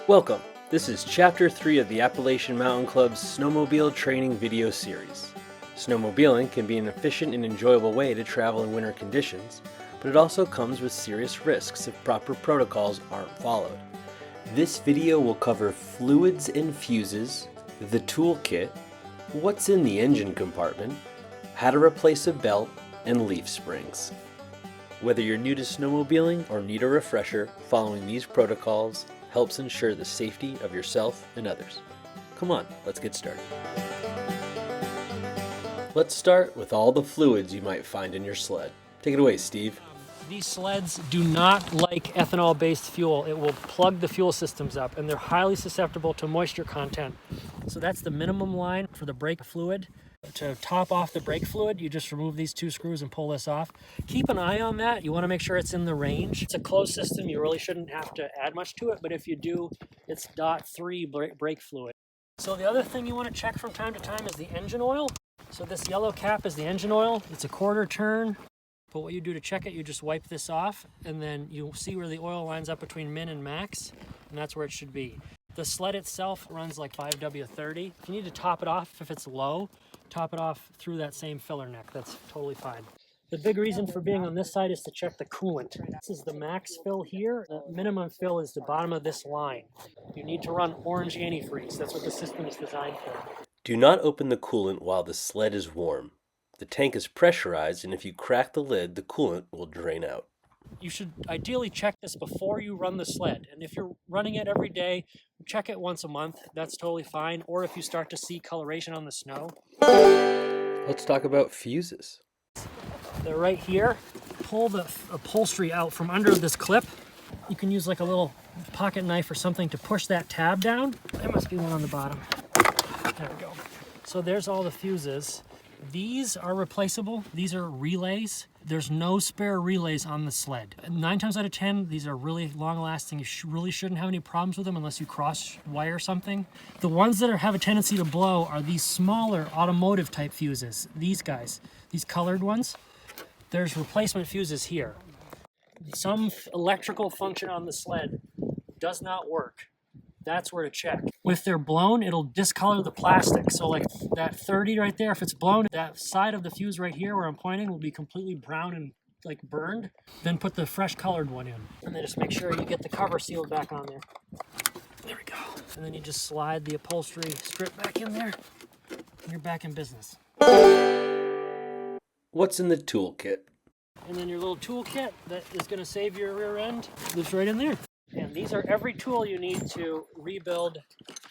Welcome. This is Chapter 3 of the Appalachian Mountain Club's Snowmobile Training video series. Snowmobiling can be an efficient and enjoyable way to travel in winter conditions, but it also comes with serious risks if proper protocols aren't followed. This video will cover fluids and fuses, the toolkit, what's in the engine compartment, how to replace a belt, and leaf springs. Whether you're new to snowmobiling or need a refresher, following these protocols helps ensure the safety of yourself and others. Come on, let's get started. Let's start with all the fluids you might find in your sled. Take it away, Steve. These sleds do not like ethanol-based fuel. It will plug the fuel systems up, and they're highly susceptible to moisture content. So that's the minimum line for the brake fluid. To top off the brake fluid, you just remove these two screws and pull this off. Keep an eye on that. You want to make sure it's in the range. It's a closed system. You really shouldn't have to add much to it, but if you do, it's .3 brake fluid. So the other thing you want to check from time to time is the engine oil. So this yellow cap is the engine oil. It's a quarter turn. But what you do to check it, you just wipe this off, and then you'll see where the oil lines up between min and max, and that's where it should be. The sled itself runs like 5W30. If you need to top it off, if it's low, top it off through that same filler neck. That's totally fine. The big reason for being on this side is to check the coolant. This is the max fill here. The minimum fill is the bottom of this line. You need to run orange antifreeze. That's what the system is designed for. Do not open the coolant while the sled is warm. The tank is pressurized, and if you crack the lid, the coolant will drain out. You should ideally check this before you run the sled. And if you're running it every day, check it once a month. That's totally fine. Or if you start to see coloration on the snow. Let's talk about fuses. They're right here. Pull the upholstery out from under this clip. You can use like a little pocket knife or something to push that tab down. There must be one on the bottom. There we go. So there's all the fuses. These are replaceable. These are relays. There's no spare relays on the sled. 9 times out of 10, these are really long lasting. You really shouldn't have any problems with them unless you cross wire something. The ones that have a tendency to blow are these smaller automotive type fuses. These guys, these colored ones. There's replacement fuses here. Some electrical function on the sled does not work. That's where to check. If they're blown, it'll discolor the plastic. So like that 30 right there, if it's blown, that side of the fuse right here where I'm pointing will be completely brown and like burned. Then put the fresh colored one in. And then just make sure you get the cover sealed back on there. There we go. And then you just slide the upholstery strip back in there and you're back in business. What's in the toolkit? And then your little toolkit that is going to save your rear end lives right in there. And these are every tool you need to rebuild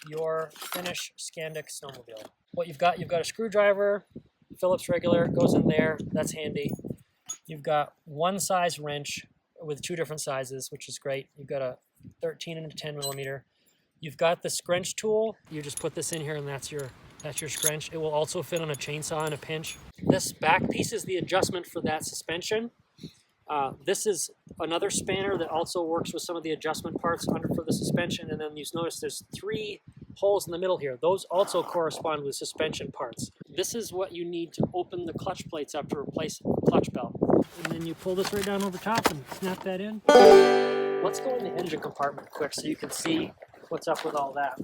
your Finnish Scandic snowmobile. What you've got a screwdriver, Phillips regular, goes in there, that's handy. You've got one size wrench with 2 different sizes, which is great. You've got a 13 and a 10 millimeter. You've got the scrunch tool. You just put this in here and that's your scrunch. It will also fit on a chainsaw in a pinch. This back piece is the adjustment for that suspension. This is another spanner that also works with some of the adjustment parts under for the suspension, and then you notice there's 3 holes in the middle here. Those also correspond with suspension parts. This is what you need to open the clutch plates up to replace the clutch belt. And then you pull this right down over top and snap that in. Let's go in the engine compartment quick so you can see what's up with all that.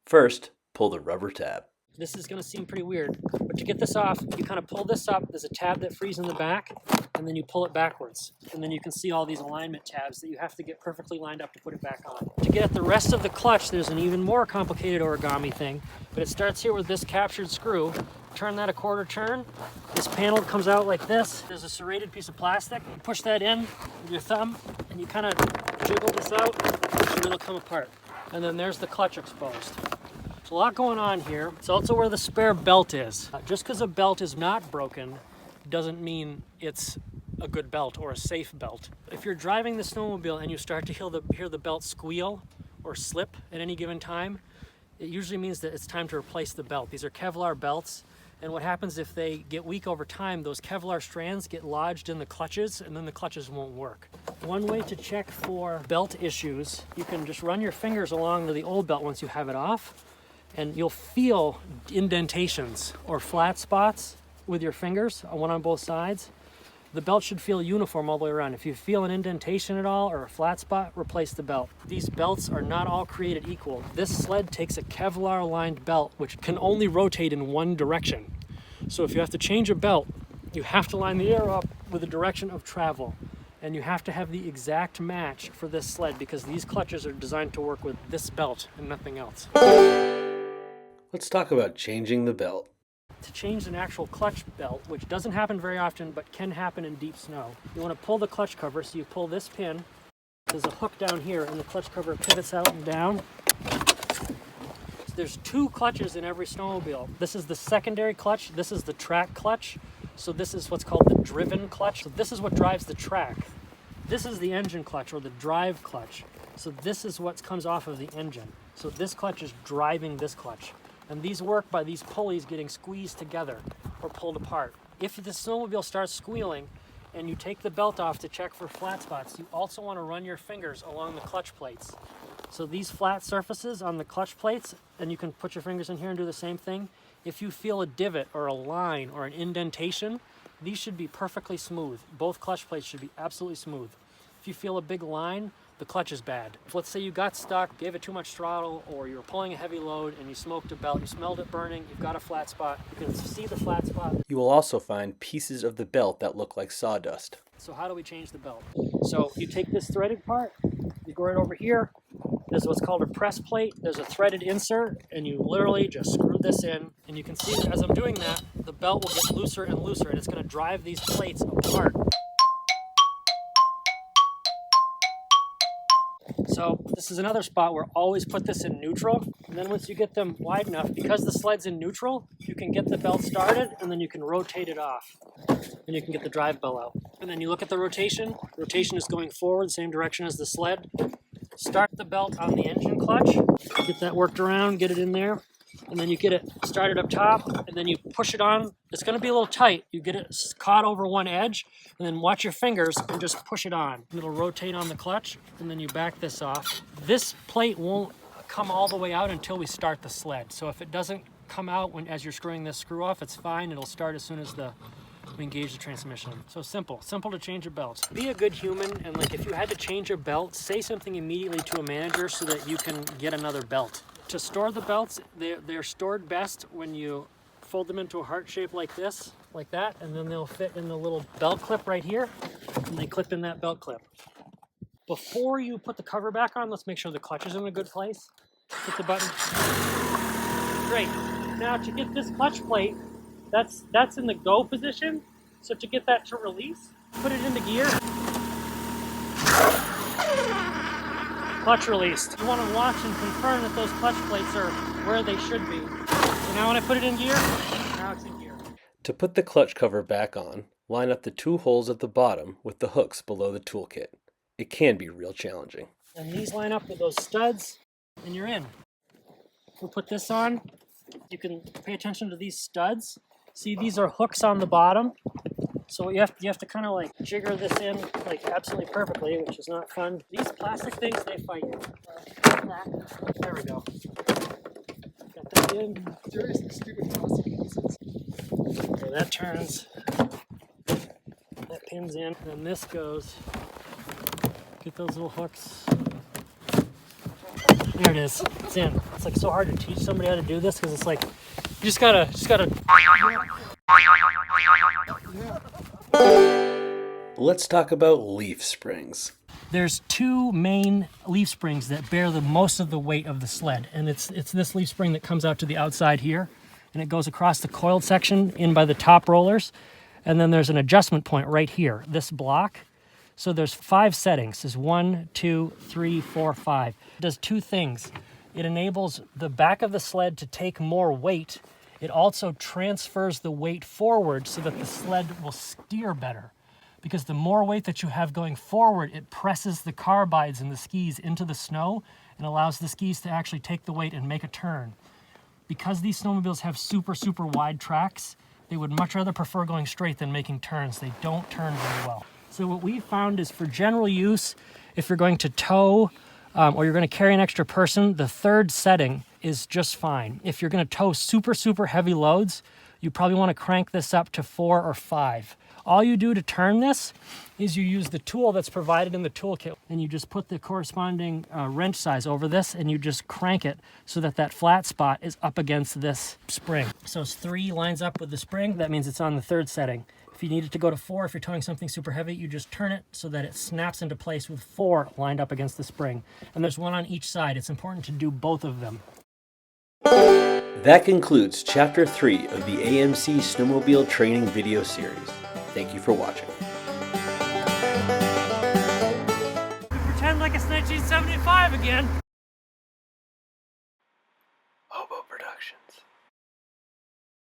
First, pull the rubber tab. This is going to seem pretty weird, but to get this off, you kind of pull this up. There's a tab that frees in the back, and then you pull it backwards. And then you can see all these alignment tabs that you have to get perfectly lined up to put it back on. To get at the rest of the clutch, there's an even more complicated origami thing, but it starts here with this captured screw. Turn that a quarter turn. This panel comes out like this. There's a serrated piece of plastic. You push that in with your thumb, and you kind of jiggle this out, and it'll come apart. And then there's the clutch exposed. A lot going on here. It's also where the spare belt is. Just because a belt is not broken doesn't mean it's a good belt or a safe belt. If you're driving the snowmobile and you start to hear the belt squeal or slip at any given time, it usually means that it's time to replace the belt. These are Kevlar belts, and what happens if they get weak over time, those Kevlar strands get lodged in the clutches and then the clutches won't work. One way to check for belt issues, you can just run your fingers along to the old belt once you have it off, and you'll feel indentations or flat spots with your fingers, one on both sides. The belt should feel uniform all the way around. If you feel an indentation at all or a flat spot, replace the belt. These belts are not all created equal. This sled takes a Kevlar lined belt which can only rotate in one direction. So if you have to change a belt, you have to line the air up with the direction of travel. And you have to have the exact match for this sled because these clutches are designed to work with this belt and nothing else. Let's talk about changing the belt. To change an actual clutch belt, which doesn't happen very often but can happen in deep snow, you want to pull the clutch cover, so you pull this pin. There's a hook down here and the clutch cover pivots out and down. There's two clutches in every snowmobile. This is the secondary clutch, this is the track clutch. So this is what's called the driven clutch. So this is what drives the track. This is the engine clutch or the drive clutch. So this is what comes off of the engine. So this clutch is driving this clutch. And these work by these pulleys getting squeezed together or pulled apart. If the snowmobile starts squealing and you take the belt off to check for flat spots, you also want to run your fingers along the clutch plates. So these flat surfaces on the clutch plates, and you can put your fingers in here and do the same thing. If you feel a divot or a line or an indentation, these should be perfectly smooth. Both clutch plates should be absolutely smooth. If you feel a big line, the clutch is bad. If, let's say you got stuck, gave it too much throttle, or you were pulling a heavy load and you smoked a belt, you smelled it burning, you've got a flat spot, you can see the flat spot. You will also find pieces of the belt that look like sawdust. So how do we change the belt? So you take this threaded part, you go right over here, there's what's called a press plate, there's a threaded insert, and you literally just screw this in, and you can see as I'm doing that, the belt will get looser and looser, and it's going to drive these plates apart. So this is another spot where always put this in neutral, and then once you get them wide enough, because the sled's in neutral, you can get the belt started and then you can rotate it off and you can get the drive bell out. And then you look at the rotation is going forward, same direction as the sled. Start the belt on the engine clutch, get that worked around, get it in there, and then you get it started up top, and then you push it on. It's going to be a little tight. You get it caught over one edge, and then watch your fingers and just push it on. It'll rotate on the clutch, and then you back this off. This plate won't come all the way out until we start the sled. So if it doesn't come out as you're screwing this screw off, it's fine. It'll start as soon as we engage the transmission. So simple to change a belt. Be a good human, and like if you had to change a belt, say something immediately to a manager so that you can get another belt. To store the belts, they're stored best when you fold them into a heart shape like this, like that, and then they'll fit in the little belt clip right here, and they clip in that belt clip. Before you put the cover back on, let's make sure the clutch is in a good place. Hit the button. Great. Now to get this clutch plate, that's in the go position. So to get that to release, put it into gear. Clutch released. You want to watch and confirm that those clutch plates are where they should be. So now when I put it in gear, now it's in gear. To put the clutch cover back on, line up the two holes at the bottom with the hooks below the toolkit. It can be real challenging. And these line up with those studs, and you're in. We'll put this on. You can pay attention to these studs. See, these are hooks on the bottom. So you have to kind of like jigger this in like absolutely perfectly, which is not fun. These plastic things, they fight you. There we go. Got that in. Seriously, stupid plastic pieces. Okay, that turns. That pins in. And this goes. Get those little hooks. There it is. It's in. It's like so hard to teach somebody how to do this because it's like you just gotta. Let's talk about leaf springs. There's two main leaf springs that bear the most of the weight of the sled, and it's this leaf spring that comes out to the outside here, and it goes across the coiled section in by the top rollers, and then there's an adjustment point right here, this block. So there's 5 settings. There's 1, 2, 3, 4, 5. It does 2 things. It enables the back of the sled to take more weight. It also transfers the weight forward so that the sled will steer better. Because the more weight that you have going forward, it presses the carbides and the skis into the snow and allows the skis to actually take the weight and make a turn. Because these snowmobiles have super, super wide tracks, they would much rather prefer going straight than making turns. They don't turn very well. So what we found is for general use, if you're going to tow or you're going to carry an extra person, the 3rd setting is just fine. If you're going to tow super, super heavy loads, you probably want to crank this up to 4 or 5. All you do to turn this is you use the tool that's provided in the toolkit, and you just put the corresponding wrench size over this, and you just crank it so that that flat spot is up against this spring. So it's 3 lines up with the spring. That means it's on the 3rd setting. If you need it to go to 4, if you're towing something super heavy, you just turn it so that it snaps into place with 4 lined up against the spring. And there's 1 on each side. It's important to do both of them. That concludes Chapter 3 of the AMC Snowmobile Training video series. Thank you for watching. Pretend like it's 1975 again.